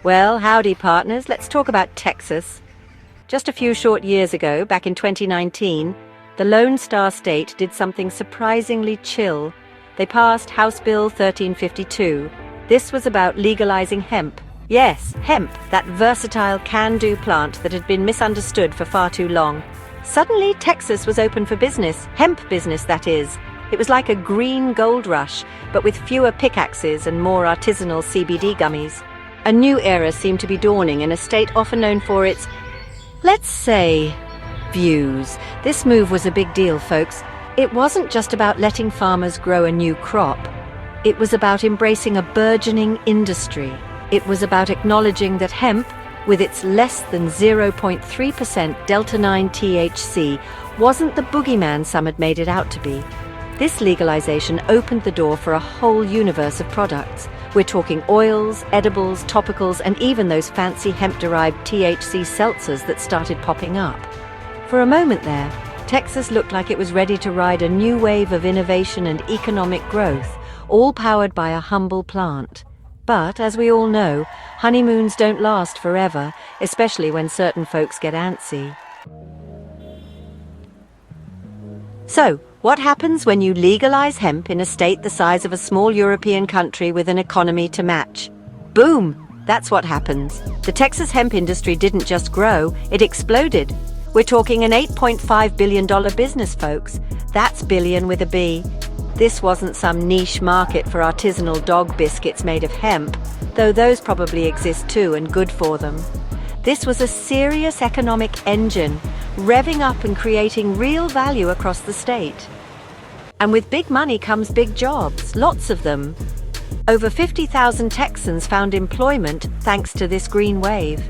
Well, howdy partners, let's talk about Texas. Just a few short years ago, back in 2019, the Lone Star State did something surprisingly chill. They passed House Bill 1352. This was about legalizing hemp. Yes, hemp, that versatile can-do plant that had been misunderstood for far too long. Suddenly, Texas was open for business, hemp business that is. It was like a green gold rush, but with fewer pickaxes and more artisanal CBD gummies. A new era seemed to be dawning in a state often known for its, let's say, views. This move was a big deal, folks. It wasn't just about letting farmers grow a new crop. It was about embracing a burgeoning industry. It was about acknowledging that hemp, with its less than 0.3% Delta-9 THC, wasn't the boogeyman some had made it out to be. This legalization opened the door for a whole universe of products. We're talking oils, edibles, topicals, and even those fancy hemp-derived THC seltzers that started popping up. For a moment there, Texas looked like it was ready to ride a new wave of innovation and economic growth, all powered by a humble plant. But, as we all know, honeymoons don't last forever, especially when certain folks get antsy. So, what happens when you legalize hemp in a state the size of a small European country with an economy to match? Boom! That's what happens. The Texas hemp industry didn't just grow, it exploded. We're talking an $8.5 billion business, folks. That's billion with a B. This wasn't some niche market for artisanal dog biscuits made of hemp, though those probably exist too and good for them. This was a serious economic engine, revving up and creating real value across the state. And with big money comes big jobs, lots of them. Over 50,000 Texans found employment thanks to this green wave.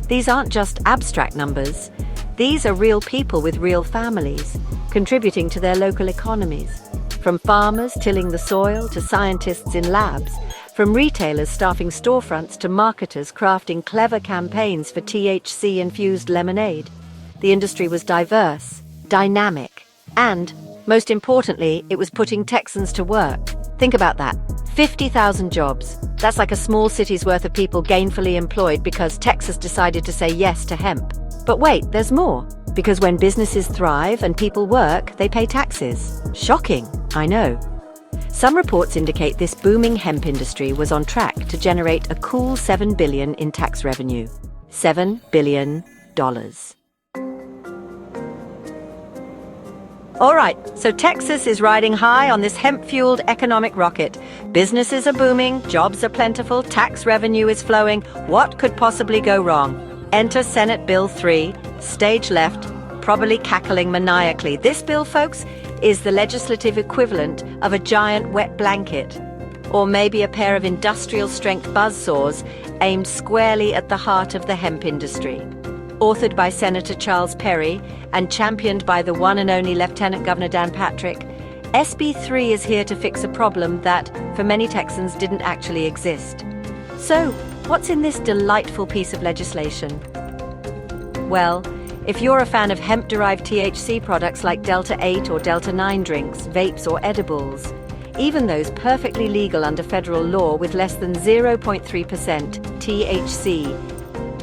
These aren't just abstract numbers. These are real people with real families, contributing to their local economies. From farmers tilling the soil to scientists in labs, from retailers staffing storefronts to marketers crafting clever campaigns for THC-infused lemonade. The industry was diverse, dynamic, and, most importantly, it was putting Texans to work. Think about that. 50,000 jobs. That's like a small city's worth of people gainfully employed because Texas decided to say yes to hemp. But wait, there's more. Because when businesses thrive and people work, they pay taxes. Shocking, I know. Some reports indicate this booming hemp industry was on track to generate a cool $7 billion in tax revenue. $7 billion. All right, so Texas is riding high on this hemp-fueled economic rocket. Businesses are booming, jobs are plentiful, tax revenue is flowing. What could possibly go wrong? Enter Senate Bill 3, stage left, probably cackling maniacally. This bill, folks, is the legislative equivalent of a giant wet blanket, or maybe a pair of industrial-strength buzzsaws aimed squarely at the heart of the hemp industry. Authored by Senator Charles Perry and championed by the one and only Lieutenant Governor Dan Patrick, SB 3 is here to fix a problem that, for many Texans, didn't actually exist. So, what's in this delightful piece of legislation? Well, if you're a fan of hemp-derived THC products like Delta-8 or Delta-9 drinks, vapes or edibles, even those perfectly legal under federal law with less than 0.3% THC,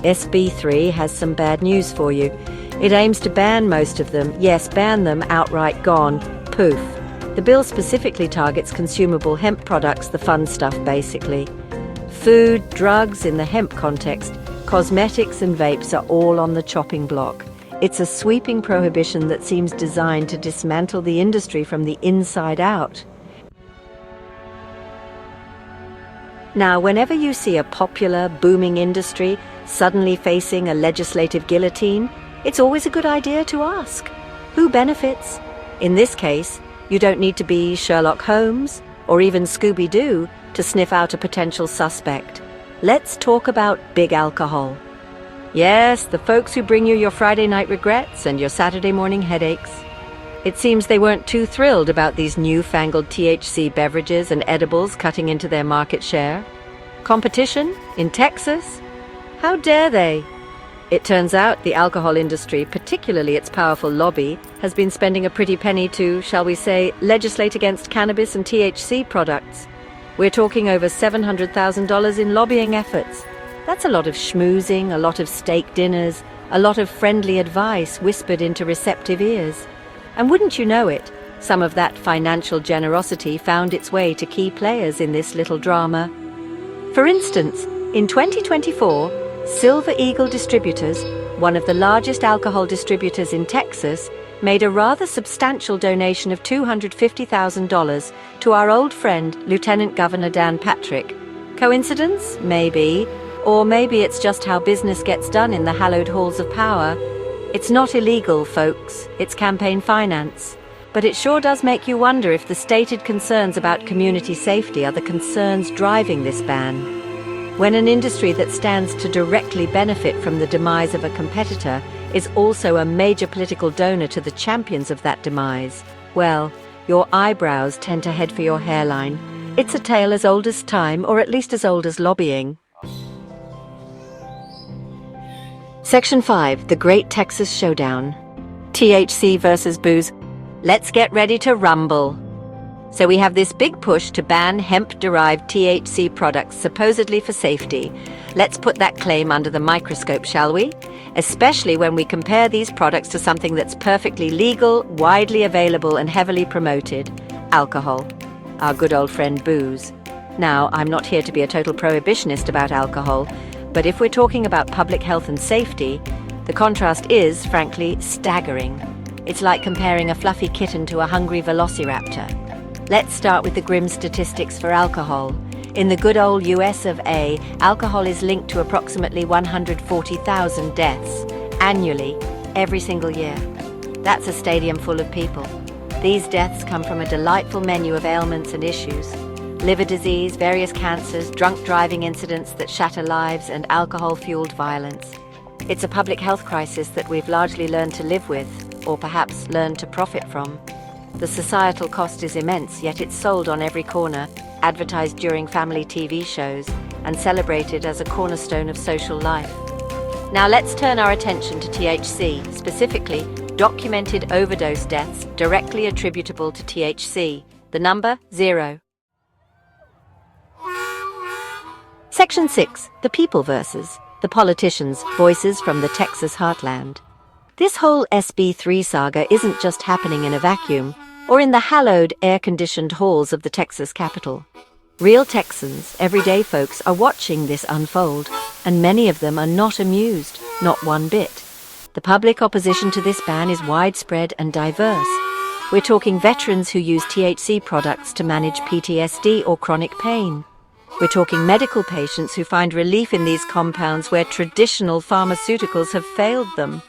SB 3 has some bad news for you. It aims to ban most of them. Yes, ban them outright, gone. Poof. The bill specifically targets consumable hemp products, the fun stuff basically. Food, drugs in the hemp context, cosmetics and vapes are all on the chopping block. It's a sweeping prohibition that seems designed to dismantle the industry from the inside out. Now, whenever you see a popular, booming industry suddenly facing a legislative guillotine, it's always a good idea to ask, who benefits? In this case, you don't need to be Sherlock Holmes or even Scooby-Doo to sniff out a potential suspect. Let's talk about big alcohol. Yes, the folks who bring you your Friday night regrets and your Saturday morning headaches. It seems they weren't too thrilled about these newfangled THC beverages and edibles cutting into their market share. Competition? In Texas? How dare they? It turns out the alcohol industry, particularly its powerful lobby, has been spending a pretty penny to, shall we say, legislate against cannabis and THC products. We're talking over $700,000 in lobbying efforts. That's a lot of schmoozing, a lot of steak dinners, a lot of friendly advice whispered into receptive ears. And wouldn't you know it, some of that financial generosity found its way to key players in this little drama. For instance, in 2024, Silver Eagle Distributors, one of the largest alcohol distributors in Texas, made a rather substantial donation of $250,000 to our old friend, Lieutenant Governor Dan Patrick. Coincidence? Maybe. Or maybe it's just how business gets done in the hallowed halls of power. It's not illegal, folks. It's campaign finance. But it sure does make you wonder if the stated concerns about community safety are the concerns driving this ban. When an industry that stands to directly benefit from the demise of a competitor is also a major political donor to the champions of that demise, well, your eyebrows tend to head for your hairline. It's a tale as old as time, or at least as old as lobbying. Section 5, The Great Texas Showdown. THC versus booze. Let's get ready to rumble. So we have this big push to ban hemp-derived THC products supposedly for safety. Let's put that claim under the microscope, shall we? Especially when we compare these products to something that's perfectly legal, widely available and heavily promoted: alcohol. Our good old friend booze. Now, I'm not here to be a total prohibitionist about alcohol, but if we're talking about public health and safety, the contrast is, frankly, staggering. It's like comparing a fluffy kitten to a hungry velociraptor. Let's start with the grim statistics for alcohol. In the good old US of A, alcohol is linked to approximately 140,000 deaths annually, every single year. That's a stadium full of people. These deaths come from a delightful menu of ailments and issues: liver disease, various cancers, drunk driving incidents that shatter lives, and alcohol-fueled violence. It's a public health crisis that we've largely learned to live with, or perhaps learned to profit from. The societal cost is immense, yet it's sold on every corner, advertised during family TV shows, and celebrated as a cornerstone of social life. Now let's turn our attention to THC, specifically documented overdose deaths directly attributable to THC. The number, 0. Section 6, The People versus the Politicians, voices from the Texas heartland. This whole SB3 saga isn't just happening in a vacuum, or in the hallowed, air-conditioned halls of the Texas Capitol. Real Texans, everyday folks, are watching this unfold, and many of them are not amused, not one bit. The public opposition to this ban is widespread and diverse. We're talking veterans who use THC products to manage PTSD or chronic pain. We're talking medical patients who find relief in these compounds where traditional pharmaceuticals have failed them.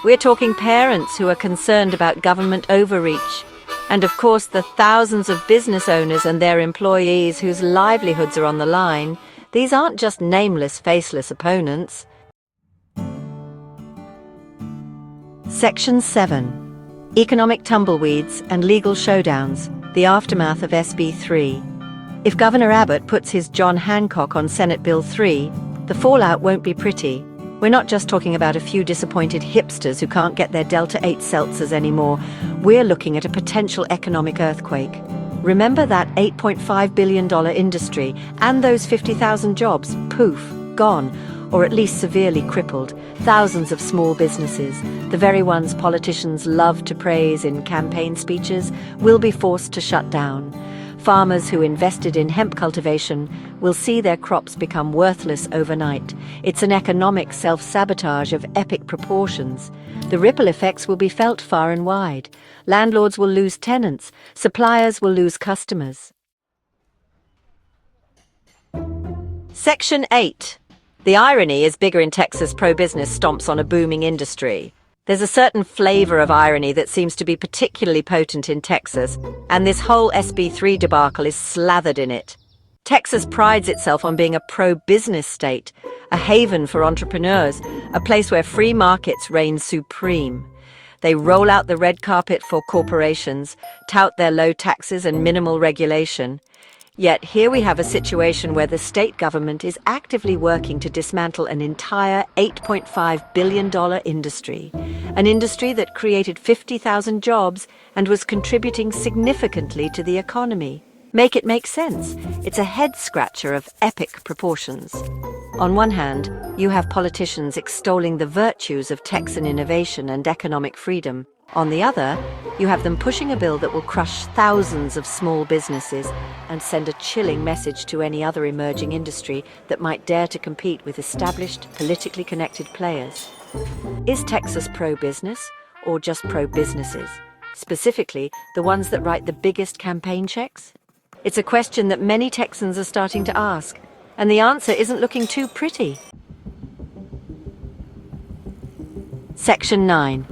We're talking parents who are concerned about government overreach. And of course, the thousands of business owners and their employees whose livelihoods are on the line. These aren't just nameless, faceless opponents. Section 7. Economic tumbleweeds and legal showdowns, the aftermath of SB3. If Governor Abbott puts his John Hancock on Senate Bill 3, the fallout won't be pretty. We're not just talking about a few disappointed hipsters who can't get their Delta-8 seltzers anymore. We're looking at a potential economic earthquake. Remember that $8.5 billion industry and those 50,000 jobs, poof, gone, or at least severely crippled. Thousands of small businesses, the very ones politicians love to praise in campaign speeches, will be forced to shut down. Farmers who invested in hemp cultivation will see their crops become worthless overnight. It's an economic self-sabotage of epic proportions. The ripple effects will be felt far and wide. Landlords will lose tenants. Suppliers will lose customers. Section 8. The irony is bigger in Texas pro-business stomps on a booming industry. There's a certain flavor of irony that seems to be particularly potent in Texas, and this whole SB3 debacle is slathered in it. Texas prides itself on being a pro-business state, a haven for entrepreneurs, a place where free markets reign supreme. They roll out the red carpet for corporations, tout their low taxes and minimal regulation. Yet here we have a situation where the state government is actively working to dismantle an entire $8.5 billion industry, an industry that created 50,000 jobs and was contributing significantly to the economy. Make it make sense. It's a head-scratcher of epic proportions. On one hand, you have politicians extolling the virtues of Texan innovation and economic freedom. On the other, you have them pushing a bill that will crush thousands of small businesses and send a chilling message to any other emerging industry that might dare to compete with established, politically connected players. Is Texas pro-business or just pro-businesses? Specifically, the ones that write the biggest campaign checks? It's a question that many Texans are starting to ask, and the answer isn't looking too pretty. Section 9.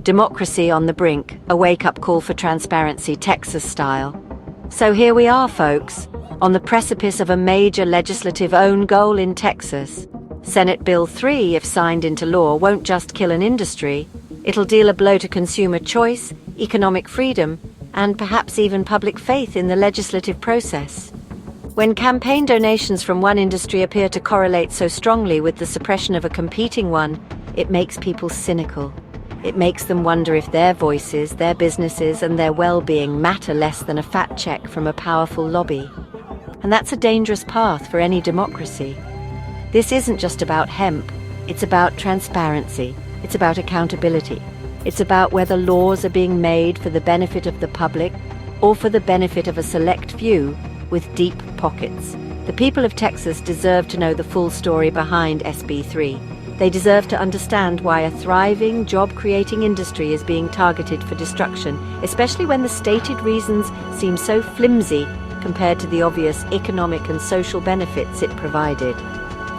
Democracy on the brink, a wake-up call for transparency, Texas style. So here we are, folks, on the precipice of a major legislative own goal in Texas. Senate Bill 3, if signed into law, won't just kill an industry. It'll deal a blow to consumer choice, economic freedom, and perhaps even public faith in the legislative process. When campaign donations from one industry appear to correlate so strongly with the suppression of a competing one, it makes people cynical. It makes them wonder if their voices, their businesses, and their well-being matter less than a fat check from a powerful lobby. And that's a dangerous path for any democracy. This isn't just about hemp. It's about transparency. It's about accountability. It's about whether laws are being made for the benefit of the public or for the benefit of a select few with deep pockets. The people of Texas deserve to know the full story behind SB 3. They deserve to understand why a thriving, job-creating industry is being targeted for destruction, especially when the stated reasons seem so flimsy compared to the obvious economic and social benefits it provided.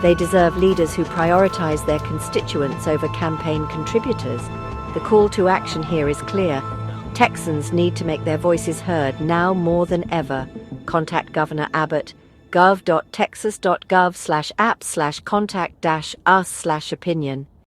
They deserve leaders who prioritize their constituents over campaign contributors. The call to action here is clear. Texans need to make their voices heard now more than ever. Contact Governor Abbott, gov.texas.gov/app/contact-us/opinion.